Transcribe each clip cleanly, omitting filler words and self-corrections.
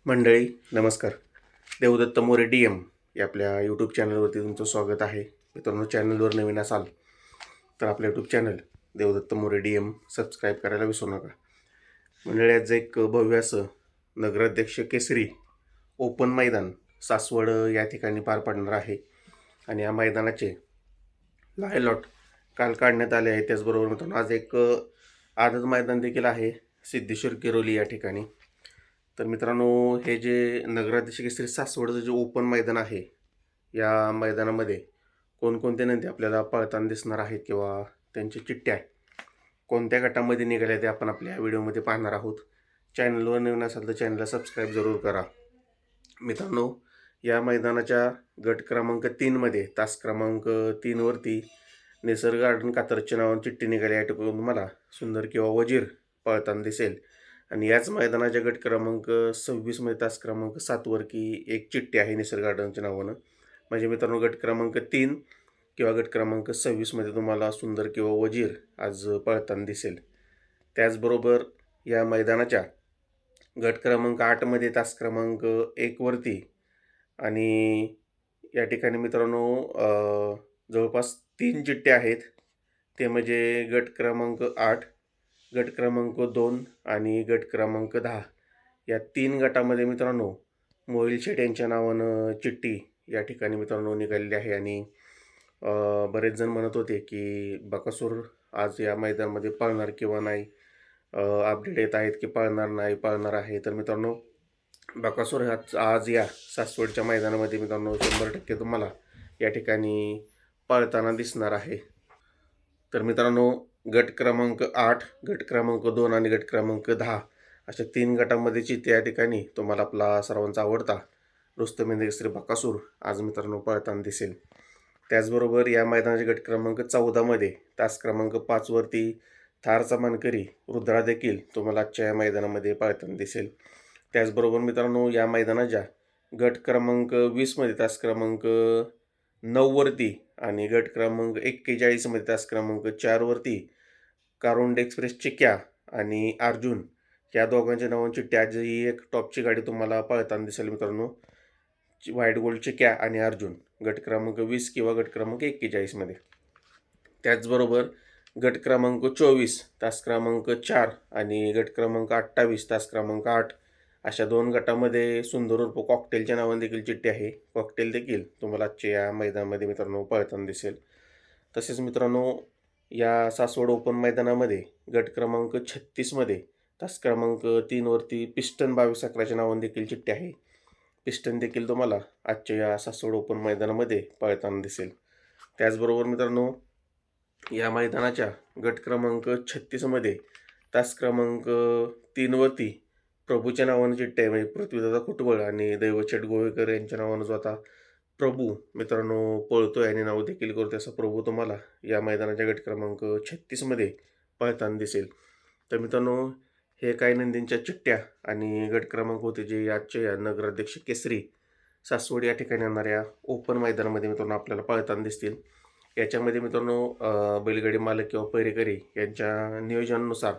मंडळी नमस्कार. Devdatt More D M या आपल्या यूट्यूब चॅनलवरती तुमचं स्वागत आहे. मित्रांनो, चॅनलवर नवीन असाल तर आपलं YouTube channel Devdatta More D M subscribe करायला विसरू नका. मंडळी, आज एक भव्य असं नगराध्यक्ष केसरी ओपन मैदान सासवड या ठिकाणी पार पडणार आहे आणि या मैदानाचे लायलॉट काल काढण्यात आले आहे. त्याचबरोबर मित्रांनो, आज एक आदत मैदान देखील आहे सिद्धेश्वर किरोली या ठिकाणी. तर मित्रांनो, हे जे नगराध्यक्ष केसरी सासवडचं जे ओपन मैदान आहे, या मैदानामध्ये कोणकोणते नंदी आपल्याला पळताना दिसणार आहेत किंवा त्यांच्या चिठ्ठ्या कोणत्या गटामध्ये निघाल्या ते आपण आपल्या व्हिडिओमध्ये पाहणार आहोत. चॅनलवर नवीन असाल तर चॅनलला सबस्क्राईब जरूर करा. मित्रांनो, या मैदानाच्या गट क्रमांक 3मध्ये तास क्रमांक 3वरती निसर्ग गार्डन कातरच्या नावाने चिठ्ठी निघाली. या ठिकाणी तुम्हाला सुंदर किंवा वजीर पळताना दिसेल. आणि याच मैदानाच्या गट क्रमांक 26मध्ये तास क्रमांक 7वरती एक चिठ्ठी आहे निसर्ग गार्डनच्या नावानं. म्हणजे मित्रांनो, गट क्रमांक 3 किंवा गट क्रमांक 26मध्ये तुम्हाला सुंदर किंवा वजीर आज पळताना दिसेल. त्याचबरोबर या मैदानाच्या गट क्रमांक 8मध्ये तास क्रमांक 1वरती आणि या ठिकाणी मित्रांनो जवळपास 3 चिठ्ठ्या आहेत. ते म्हणजे गट क्रमांक 8, गट क्रमांक 2 आणि गट क्रमांक 10. या 3 गटामध्ये मित्रांनो मोहिल शेठ यांच्या नावानं चिठ्ठी या ठिकाणी मित्रांनो निघालेली आहे. आणि बरेच जण म्हणत होते की बकासूर आज या मैदानामध्ये पळणार किंवा नाही. अपडेट येत आहेत की पळणार नाही, पळणार आहे. तर मित्रांनो, बकासूर आज या सासवडच्या मैदानामध्ये मित्रांनो 100% तुम्हाला या ठिकाणी पळताना दिसणार आहे. तर मित्रांनो, गट क्रमांक 8, गट क्रमांक 2 आणि गट क्रमांक 10 अशा 3 गटामध्येची त्या ठिकाणी तुम्हाला आपला सर्वांचा आवडता रुस्तम केसरी बकासूर आज मित्रांनो पळताना दिसेल. त्याचबरोबर या मैदानाच्या गट क्रमांक 14मध्ये तास क्रमांक 5वरती थारचा मानकरी रुद्रा देखील तुम्हाला आजच्या या मैदानामध्ये पळताना दिसेल. त्याचबरोबर मित्रांनो, या मैदानाच्या गट क्रमांक 20मध्ये तास क्रमांक 9वरती आणि गट क्रमांक 41मध्ये तास क्रमांक 4वरती कारुंड एक्सप्रेस चिक्या आणि अर्जुन या दोघांच्या नावांची चिठ्ठी ही एक टॉपची गाडी तुम्हाला पळताना दिसेल मित्रांनो. व्हाईट गोल्ड चिक्या आणि अर्जुन गट क्रमांक 20 किंवा गट क्रमांक 41मध्ये. त्याचबरोबर गट क्रमांक 24 तास क्रमांक 4 आणि गट क्रमांक 28 तास क्रमांक 8 अशा 2 गटामध्ये सुंदर उर्फ कॉकटेलच्या नावाने देखील चिठ्ठी आहे. कॉकटेल देखील तुम्हाला आजच्या या मैदानामध्ये मित्रांनो पळताना दिसेल. तसेच मित्रांनो, या सासवड ओपन मैदानामध्ये गट क्रमांक 36मध्ये तास क्रमांक 3वरती पिस्टन 2211च्या नावाने देखील चिठ्ठी आहे. पिस्टन देखील तुम्हाला आजच्या या सासवड ओपन मैदानामध्ये पळताना दिसेल. त्याचबरोबर मित्रांनो, या मैदानाच्या गट क्रमांक 36मध्ये तास क्रमांक 3वरती प्रभूच्या नावानं चिठ्ठी आहे. म्हणजे पृथ्वीदादा खुटबळ आणि दैवचेट गोवेकर यांच्या नावानं जो आता प्रभू मित्रांनो पळतोय आणि नाव देखील करतोय, असा प्रभू तुम्हाला या मैदानाच्या गट क्रमांक 36मध्ये पळताना दिसेल. तर मित्रांनो, हे काही नंदींच्या चिठ्ठ्या आणि गट क्रमांक होते जे आजच्या या नगराध्यक्ष केसरी सासवड या ठिकाणी येणाऱ्या ओपन मैदानामध्ये मित्रांनो आपल्याला पळताना दिसतील. याच्यामध्ये मित्रांनो बैलगाडी मालक किंवा पैरेकरी यांच्या नियोजनानुसार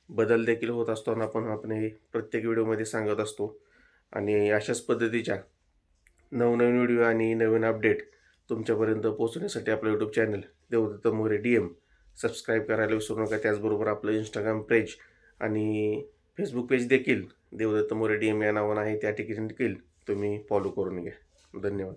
बदल देखील होत असतो आणि आपण हे प्रत्येक व्हिडिओमध्ये सांगत असतो. आणि अशाच पद्धतीच्या नवनवीन व्हिडिओ आणि नवीन अपडेट तुमच्यापर्यंत पोहोचण्यासाठी आपलं YouTube channel Devdatta More D M subscribe करायला विसरू नका. त्याचबरोबर आपलं इंस्टाग्राम पेज आणि फेसबुक पेज देखील देवदत्त मोरे डी एम या नावानं आहे, त्या ठिकाणी देखील तुम्ही फॉलो करून घ्या. धन्यवाद.